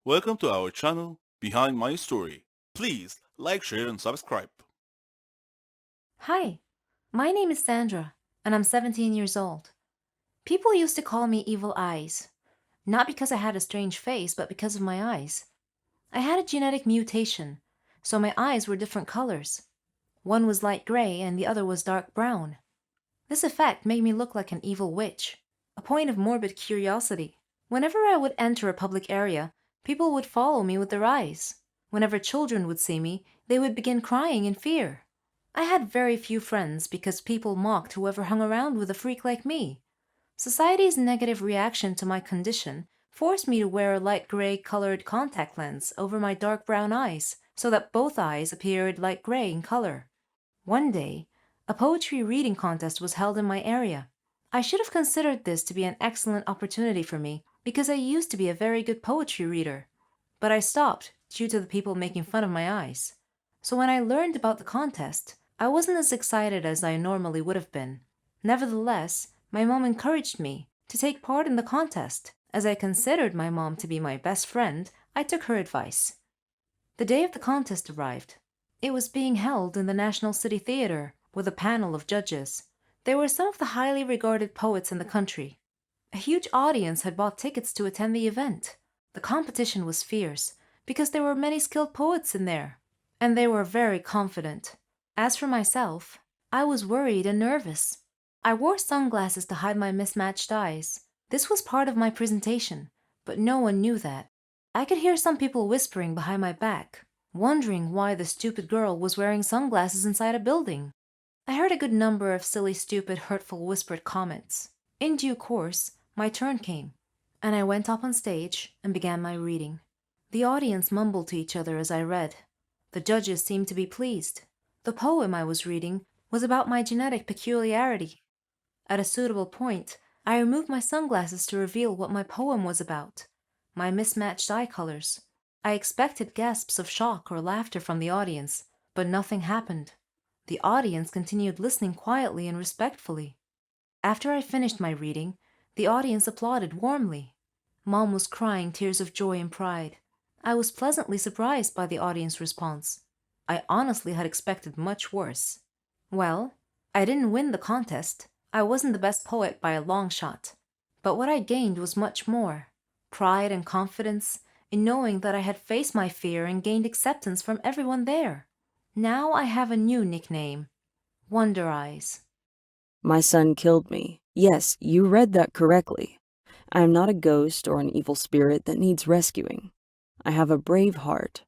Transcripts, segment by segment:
Welcome to our channel, Behind My Story. Please like, share, and subscribe. Hi, my name is Sandra, and I'm 17 years old. People used to call me Evil Eyes, not because I had a strange face, but because of my eyes. I had a genetic mutation, so my eyes were different colors. One was light gray and the other was dark brown. This effect made me look like an evil witch, a point of morbid curiosity. Whenever I would enter a public area, people would follow me with their eyes. Whenever children would see me, they would begin crying in fear. I had very few friends because people mocked whoever hung around with a freak like me. Society's negative reaction to my condition forced me to wear a light gray colored contact lens over my dark brown eyes so that both eyes appeared light gray in color. One day, a poetry reading contest was held in my area. I should have considered this to be an excellent opportunity for me because I used to be a very good poetry reader. But I stopped due to the people making fun of my eyes. So when I learned about the contest, I wasn't as excited as I normally would have been. Nevertheless, my mom encouraged me to take part in the contest. As I considered my mom to be my best friend, I took her advice. The day of the contest arrived. It was being held in the National City Theater with a panel of judges. They were some of the highly regarded poets in the country. A huge audience had bought tickets to attend the event. The competition was fierce because there were many skilled poets in there, and they were very confident. As for myself, I was worried and nervous. I wore sunglasses to hide my mismatched eyes. This was part of my presentation, but no one knew that. I could hear some people whispering behind my back, wondering why the stupid girl was wearing sunglasses inside a building. I heard a good number of silly, stupid, hurtful whispered comments. In due course, my turn came, and I went up on stage and began my reading. The audience mumbled to each other as I read. The judges seemed to be pleased. The poem I was reading was about my genetic peculiarity. At a suitable point, I removed my sunglasses to reveal what my poem was about: my mismatched eye colors. I expected gasps of shock or laughter from the audience, but nothing happened. The audience continued listening quietly and respectfully. After I finished my reading, the audience applauded warmly. Mom was crying tears of joy and pride. I was pleasantly surprised by the audience response. I honestly had expected much worse. Well, I didn't win the contest. I wasn't the best poet by a long shot. But what I gained was much more: pride and confidence in knowing that I had faced my fear and gained acceptance from everyone there. Now I have a new nickname: Wonder Eyes. My son killed me. Yes, you read that correctly. I am not a ghost or an evil spirit that needs rescuing. I have a brave heart.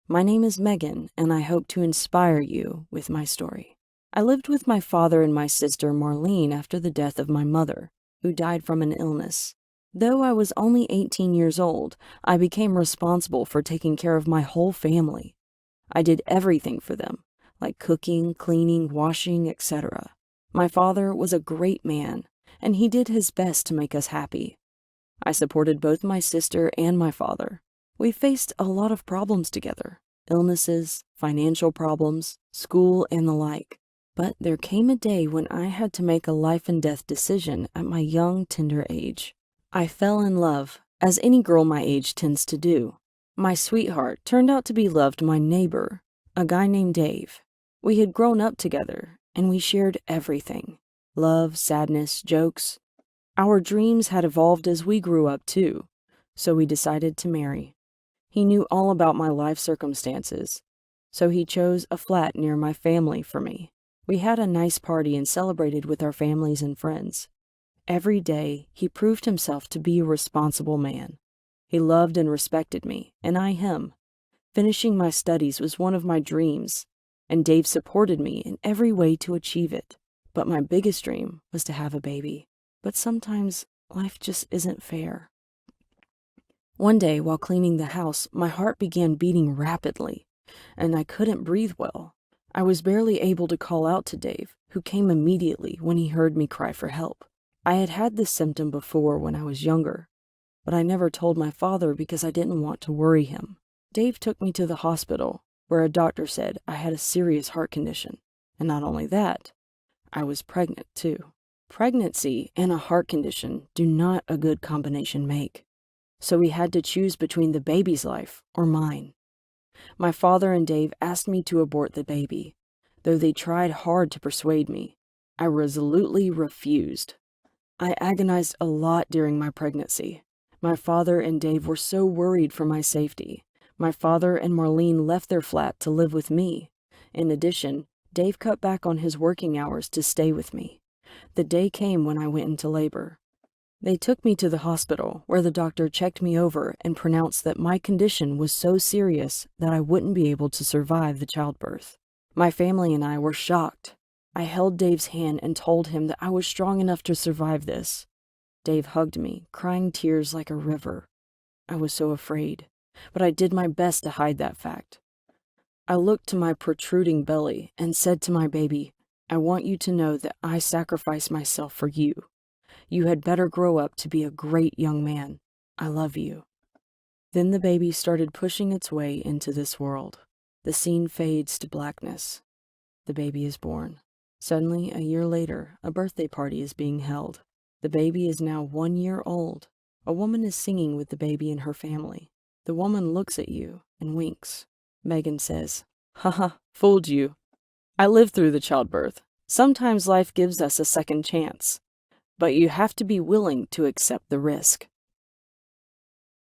My name is Megan, and I hope to inspire you with my story. I lived with my father and my sister Marlene after the death of my mother, who died from an illness. Though I was only 18 years old, I became responsible for taking care of my whole family. I did everything for them, like cooking, cleaning, washing, etc. My father was a great man, and he did his best to make us happy. I supported both my sister and my father. We faced a lot of problems together: illnesses, financial problems, school, and the like. But there came a day when I had to make a life and death decision at my young, tender age. I fell in love, as any girl my age tends to do. My sweetheart turned out to be loved my neighbor, a guy named Dave. We had grown up together, and we shared everything: love, sadness, jokes. Our dreams had evolved as we grew up, too, so we decided to marry. He knew all about my life circumstances, so he chose a flat near my family for me. We had a nice party and celebrated with our families and friends. Every day, he proved himself to be a responsible man. He loved and respected me, and I him. Finishing my studies was one of my dreams, and Dave supported me in every way to achieve it. But my biggest dream was to have a baby. But sometimes life just isn't fair. One day, while cleaning the house, my heart began beating rapidly, and I couldn't breathe well. I was barely able to call out to Dave, who came immediately when he heard me cry for help. I had had this symptom before when I was younger, but I never told my father because I didn't want to worry him. Dave took me to the hospital, where a doctor said I had a serious heart condition. And not only that, I was pregnant too. Pregnancy and a heart condition do not a good combination make. So we had to choose between the baby's life or mine. My father and Dave asked me to abort the baby, though they tried hard to persuade me. I resolutely refused. I agonized a lot during my pregnancy. My father and Dave were so worried for my safety. My father and Marlene left their flat to live with me. In addition, Dave cut back on his working hours to stay with me. The day came when I went into labor. They took me to the hospital, where the doctor checked me over and pronounced that my condition was so serious that I wouldn't be able to survive the childbirth. My family and I were shocked. I held Dave's hand and told him that I was strong enough to survive this. Dave hugged me, crying tears like a river. I was so afraid, but I did my best to hide that fact. I looked to my protruding belly and said to my baby, "I want you to know that I sacrificed myself for you. You had better grow up to be a great young man. I love you." Then the baby started pushing its way into this world. The scene fades to blackness. The baby is born. Suddenly, a year later, a birthday party is being held. The baby is now 1 year old. A woman is singing with the baby and her family. The woman looks at you and winks. Megan says, "Haha, fooled you. I lived through the childbirth. Sometimes life gives us a second chance, but you have to be willing to accept the risk."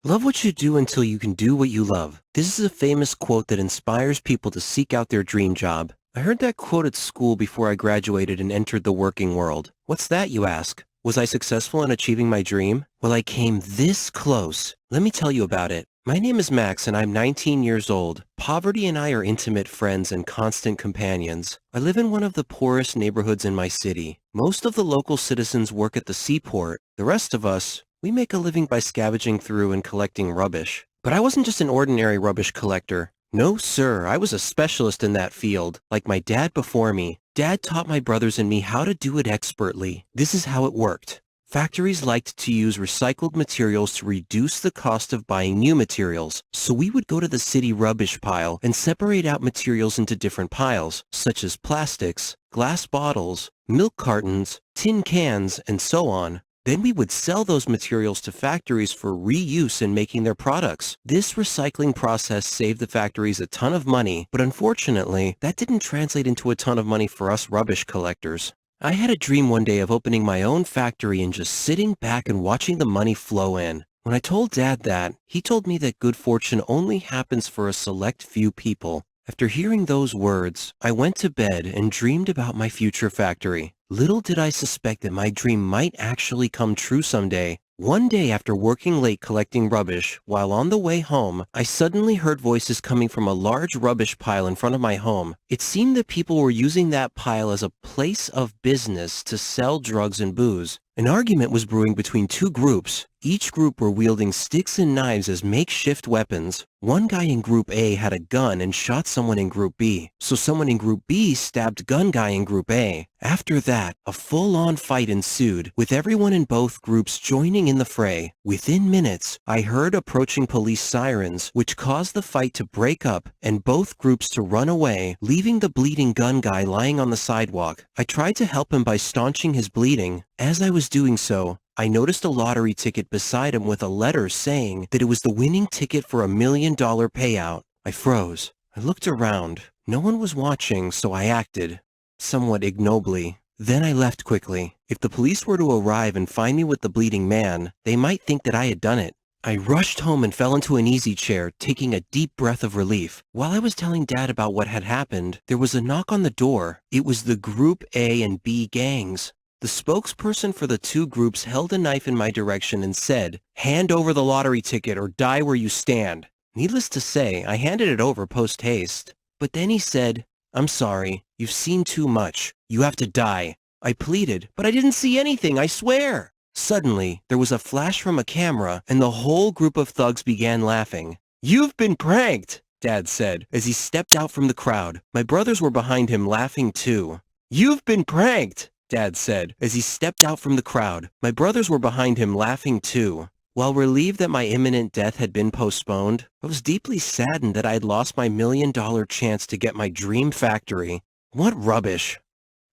Love what you do until you can do what you love. This is a famous quote that inspires people to seek out their dream job. I heard that quote at school before I graduated and entered the working world. What's that, you ask? Was I successful in achieving my dream? Well, I came this close. Let me tell you about it. My name is Max and I'm 19 years old. Poverty and I are intimate friends and constant companions. I live in one of the poorest neighborhoods in my city. Most of the local citizens work at the seaport. The rest of us, we make a living by scavenging through and collecting rubbish. But I wasn't just an ordinary rubbish collector. No, sir, I was a specialist in that field, like my dad before me. Dad taught my brothers and me how to do it expertly. This is how it worked. Factories liked to use recycled materials to reduce the cost of buying new materials, so we would go to the city rubbish pile and separate out materials into different piles, such as plastics, glass bottles, milk cartons, tin cans, and so on. Then we would sell those materials to factories for reuse in making their products. This recycling process saved the factories a ton of money, but unfortunately, that didn't translate into a ton of money for us rubbish collectors. I had a dream one day of opening my own factory and just sitting back and watching the money flow in. When I told Dad that, he told me that good fortune only happens for a select few people. After hearing those words, I went to bed and dreamed about my future factory. Little did I suspect that my dream might actually come true someday. One day after working late collecting rubbish, while on the way home, I suddenly heard voices coming from a large rubbish pile in front of my home. It seemed that people were using that pile as a place of business to sell drugs and booze. An argument was brewing between two groups. Each group were wielding sticks and knives as makeshift weapons. One guy in Group A had a gun and shot someone in Group B, so someone in Group B stabbed gun guy in Group A. After that, a full-on fight ensued, with everyone in both groups joining in the fray. Within minutes, I heard approaching police sirens, which caused the fight to break up and both groups to run away, leaving the bleeding gun guy lying on the sidewalk. I tried to help him by staunching his bleeding. As I was doing so, I noticed a lottery ticket beside him with a letter saying that it was the winning ticket for $1 million payout. I froze. I looked around. No one was watching, so I acted, somewhat ignobly. Then I left quickly. If the police were to arrive and find me with the bleeding man, they might think that I had done it. I rushed home and fell into an easy chair, taking a deep breath of relief. While I was telling Dad about what had happened, there was a knock on the door. It was the Group A and B gangs. The spokesperson for the two groups held a knife in my direction and said, "Hand over the lottery ticket or die where you stand." Needless to say, I handed it over post-haste. But then he said, "I'm sorry, you've seen too much. You have to die." I pleaded, "But I didn't see anything, I swear." Suddenly, there was a flash from a camera, and the whole group of thugs began laughing. "You've been pranked," Dad said, as he stepped out from the crowd. My brothers were behind him laughing too. "You've been pranked," Dad said, as he stepped out from the crowd. My brothers were behind him laughing too. While relieved that my imminent death had been postponed, I was deeply saddened that I had lost my $1 million chance to get my dream factory. What rubbish.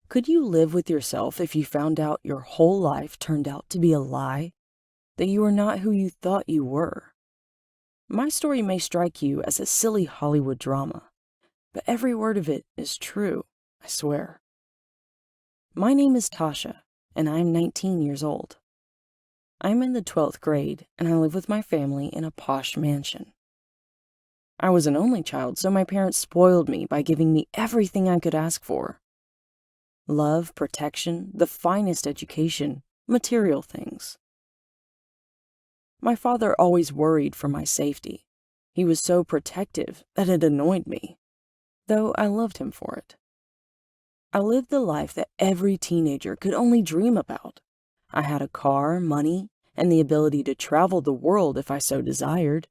Could you live with yourself if you found out your whole life turned out to be a lie? that you are not who you thought you were. My story may strike you as a silly Hollywood drama, but every word of it is true, I swear. My name is Tasha, and I'm 19 years old. I'm in the 12th grade, and I live with my family in a posh mansion. I was an only child, so my parents spoiled me by giving me everything I could ask for. Love, protection, the finest education, material things. My father always worried for my safety. He was so protective that it annoyed me, though I loved him for it. I lived the life that every teenager could only dream about. I had a car, money, and the ability to travel the world if I so desired.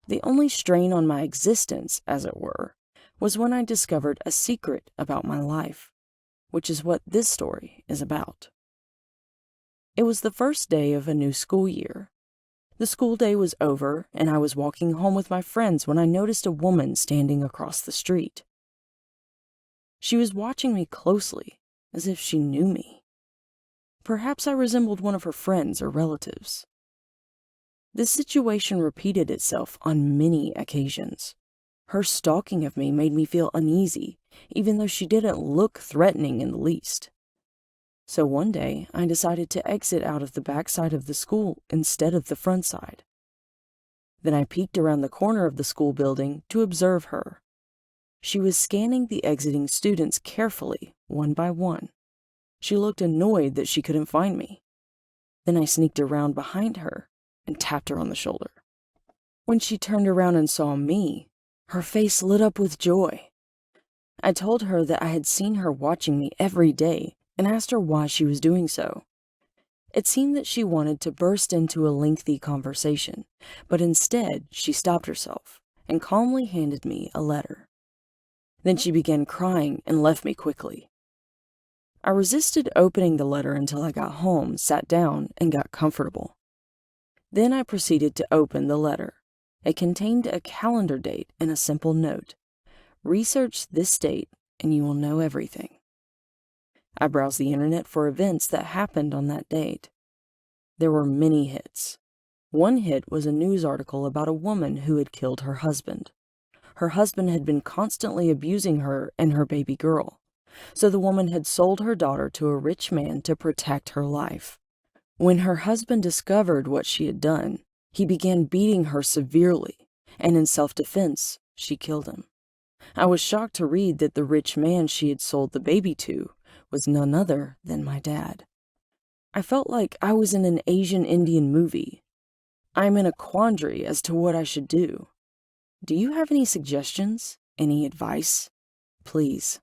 The only strain on my existence, as it were, was when I discovered a secret about my life, which is what this story is about. It was the first day of a new school year. The school day was over, and I was walking home with my friends when I noticed a woman standing across the street. She was watching me closely, as if she knew me. Perhaps I resembled one of her friends or relatives. This situation repeated itself on many occasions. Her stalking of me made me feel uneasy, even though she didn't look threatening in the least. So one day, I decided to exit out of the back side of the school instead of the front side. Then I peeked around the corner of the school building to observe her. She was scanning the exiting students carefully, one by one. She looked annoyed that she couldn't find me. Then I sneaked around behind her and tapped her on the shoulder. When she turned around and saw me, her face lit up with joy. I told her that I had seen her watching me every day and asked her why she was doing so. It seemed that she wanted to burst into a lengthy conversation, but instead she stopped herself and calmly handed me a letter. Then she began crying and left me quickly. I resisted opening the letter until I got home, sat down, and got comfortable. Then I proceeded to open the letter. It contained a calendar date and a simple note. Research this date and you will know everything. I browsed the internet for events that happened on that date. There were many hits. One hit was a news article about a woman who had killed her husband. Her husband had been constantly abusing her and her baby girl, so the woman had sold her daughter to a rich man to protect her life. When her husband discovered what she had done, he began beating her severely, and in self-defense, she killed him. I was shocked to read that the rich man she had sold the baby to was none other than my dad. I felt like I was in an Asian Indian movie. I'm in a quandary as to what I should do. Do you have any suggestions? Any advice? Please.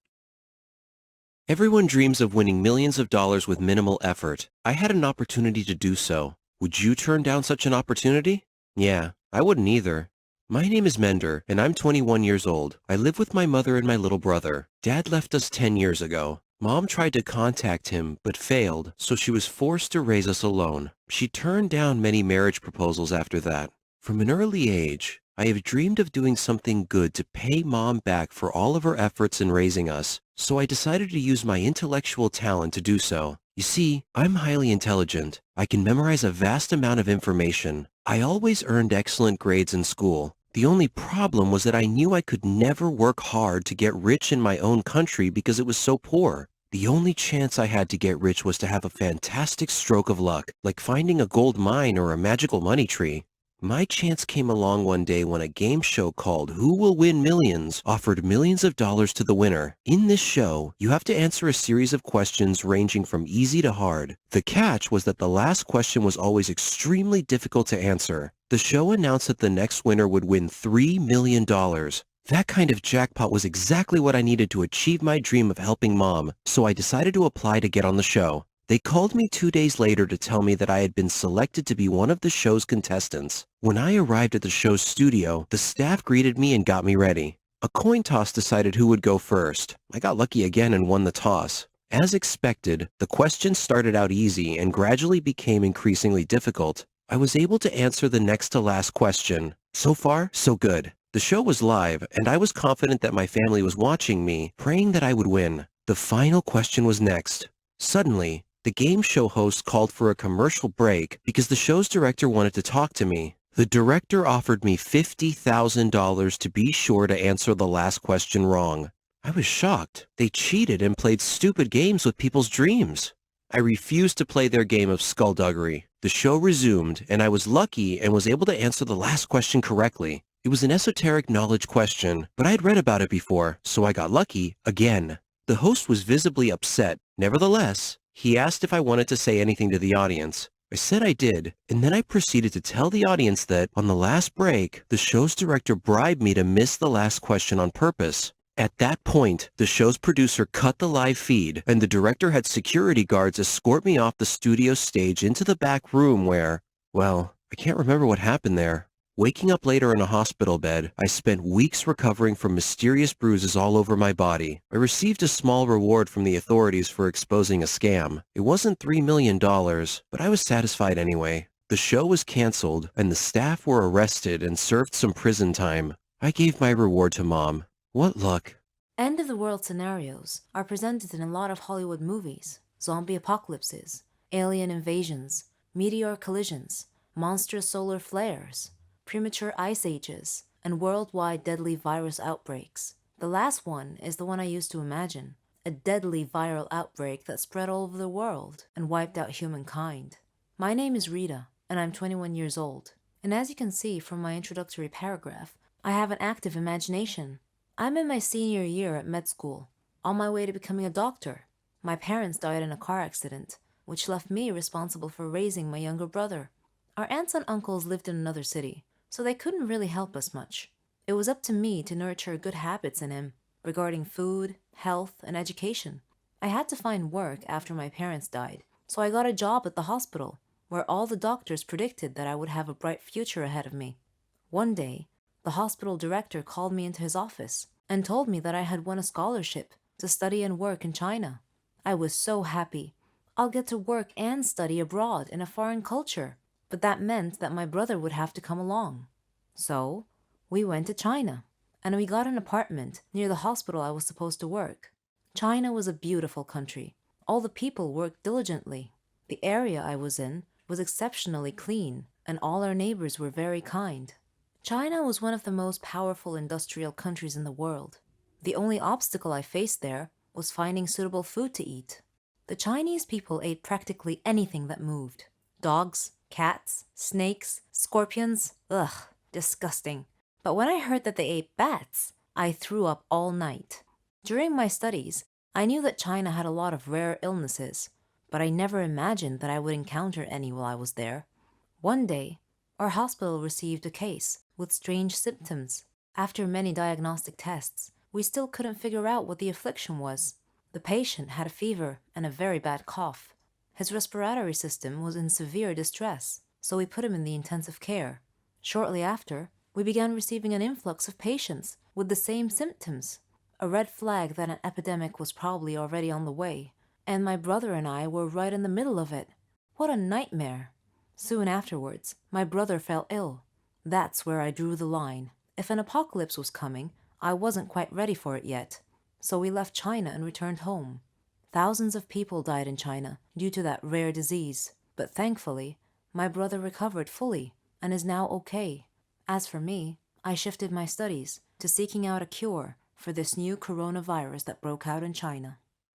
Everyone dreams of winning millions of dollars with minimal effort. I had an opportunity to do so. Would you turn down such an opportunity? Yeah, I wouldn't either. My name is Mender, and I'm 21 years old. I live with my mother and my little brother. Dad left us 10 years ago. Mom tried to contact him, but failed, so she was forced to raise us alone. She turned down many marriage proposals after that. From an early age, I have dreamed of doing something good to pay Mom back for all of her efforts in raising us, so I decided to use my intellectual talent to do so. You see, I'm highly intelligent. I can memorize a vast amount of information. I always earned excellent grades in school. The only problem was that I knew I could never work hard to get rich in my own country because it was so poor. The only chance I had to get rich was to have a fantastic stroke of luck, like finding a gold mine or a magical money tree. My chance came along one day when a game show called Who Will Win Millions offered millions of dollars to the winner. In this show, you have to answer a series of questions ranging from easy to hard. The catch was that the last question was always extremely difficult to answer. The show announced that the next winner would win $3 million. That kind of jackpot was exactly what I needed to achieve my dream of helping Mom, so I decided to apply to get on the show. They called me 2 days later to tell me that I had been selected to be one of the show's contestants. When I arrived at the show's studio, the staff greeted me and got me ready. A coin toss decided who would go first. I got lucky again and won the toss. As expected, the questions started out easy and gradually became increasingly difficult. I was able to answer the next to last question. So far, so good. The show was live, and I was confident that my family was watching me, praying that I would win. The final question was next. Suddenly, The game show host called for a commercial break because the show's director wanted to talk to me. The director offered me $50,000 to be sure to answer the last question wrong. I was shocked. They cheated and played stupid games with people's dreams. I refused to play their game of skullduggery. The show resumed, and I was lucky and was able to answer the last question correctly. It was an esoteric knowledge question, but I had read about it before, so I got lucky again. The host was visibly upset. Nevertheless, he asked if I wanted to say anything to the audience. I said I did, and then I proceeded to tell the audience that, on the last break, the show's director bribed me to miss the last question on purpose. At that point, the show's producer cut the live feed, and the director had security guards escort me off the studio stage into the back room where, well, I can't remember what happened there. Waking up later in a hospital bed, I spent weeks recovering from mysterious bruises all over my body. I received a small reward from the authorities for exposing a scam. It wasn't $3 million, but I was satisfied anyway. The show was canceled, and the staff were arrested and served some prison time. I gave my reward to Mom. What luck. End-of-the-world scenarios are presented in a lot of Hollywood movies. Zombie apocalypses, alien invasions, meteor collisions, monstrous solar flares, premature ice ages, and worldwide deadly virus outbreaks. The last one is the one I used to imagine, a deadly viral outbreak that spread all over the world and wiped out humankind. My name is Rita, and I'm 21 years old. And as you can see from my introductory paragraph, I have an active imagination. I'm in my senior year at med school, on my way to becoming a doctor. My parents died in a car accident, which left me responsible for raising my younger brother. Our aunts and uncles lived in another city, so they couldn't really help us much. It was up to me to nurture good habits in him regarding food, health, and education. I had to find work after my parents died, so I got a job at the hospital, where all the doctors predicted that I would have a bright future ahead of me. One day, the hospital director called me into his office and told me that I had won a scholarship to study and work in China. I was so happy. I'll get to work and study abroad in a foreign culture, but that meant that my brother would have to come along. So, we went to China, and we got an apartment near the hospital I was supposed to work. China was a beautiful country. All the people worked diligently. The area I was in was exceptionally clean, and all our neighbors were very kind. China was one of the most powerful industrial countries in the world. The only obstacle I faced there was finding suitable food to eat. The Chinese people ate practically anything that moved. Dogs, cats, snakes, scorpions, ugh, disgusting. But when I heard that they ate bats, I threw up all night. During my studies, I knew that China had a lot of rare illnesses, but I never imagined that I would encounter any while I was there. One day, our hospital received a case with strange symptoms. After many diagnostic tests, we still couldn't figure out what the affliction was. The patient had a fever and a very bad cough. His respiratory system was in severe distress, so we put him in the intensive care. Shortly after, we began receiving an influx of patients with the same symptoms, a red flag that an epidemic was probably already on the way, and my brother and I were right in the middle of it. What a nightmare! Soon afterwards, my brother fell ill. That's where I drew the line. If an apocalypse was coming, I wasn't quite ready for it yet, so we left China and returned home. Thousands of people died in China due to that rare disease, but thankfully, my brother recovered fully and is now okay. As for me, I shifted my studies to seeking out a cure for this new coronavirus that broke out in China.